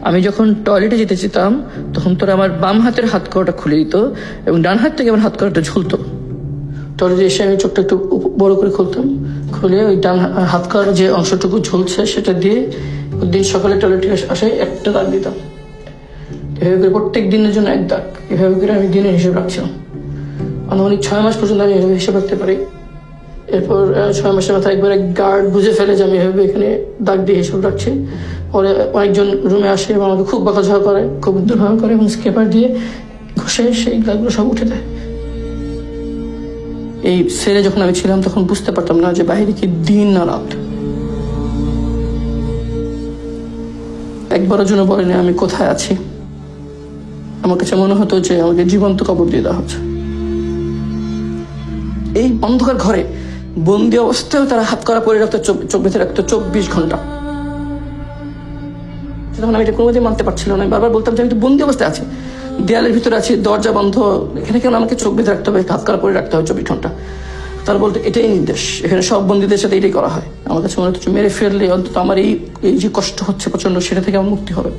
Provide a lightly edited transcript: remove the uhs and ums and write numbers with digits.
আমি যখন টয়লেটে যেতে যেতাম তখন তোরা আমার বাম হাতের হাত কড়াটা খুলে দিত এবং ডান হাত থেকে আমার হাত কড়াটা ঝুলতো। টয়লেটে এসে আমি চোখটা একটু বড় করে খুলতাম, খুলে ওই ডান হাত কড়ার যে অংশটুকু ঝুলছে সেটা দিয়ে দিন সকালে টয়লেটে আসে একটা দাগ দিতাম। এভাবে করে প্রত্যেক দিনের জন্য এক দাগ, এভাবে করে আমি দিনের হিসেব রাখছিলাম। আনুমানিক 6 মাস পর্যন্ত আমি এভাবে হিসেব রাখতে পারি। এরপর 6 মাসের মাথায় একবারে গার্ড বুঝে ফেলে যে আমি এভাবে এখানে দাগ দিয়ে হিসেব রাখছি। পরে অনেকজন রুমে আসে এবং আমাকে খুব বকাঝকা করে, খুব দুর্ব্যবহার করে এবং স্কেপার দিয়ে ঘষে সেই দাগগুলো সব উঠে দেয়। এই সেলে যখন আমি ছিলাম তখন বুঝতে পারতাম না যে বাইরে কি দিন না রাত। একবারের জন্য বলেনি আমি কোথায় আছি। আমার কাছে মনে হতো যে আমাকে জীবন্ত কবর দিয়ে দেওয়া হচ্ছে। এই অন্ধকার ঘরে বন্দি অবস্থায় তারা হাত করা পরে রাখতো, চোখ বেঁধে রাখতো 24 ঘন্টা। তখন আমি এটা কোনোদিন মানতে পারছিলাম না। বারবার বলতাম যে আমি তো বন্দি অবস্থায় আছি, দেয়ালের ভিতরে আছি, দরজা বন্ধ, এখানে কেন আমাকে চোখ বেঁধে রাখতে হবে, হাত করা পরে রাখতে হবে 24 ঘন্টা। তারা বলতো এটাই নির্দেশ, এখানে সব বন্দীদের সাথে এটাই করা হয়। আমার কাছে মনে হচ্ছে মেরে ফেললে অন্তত আমার এই যে কষ্ট হচ্ছে প্রচন্ড, সেটা থেকে আমার মুক্তি হবে।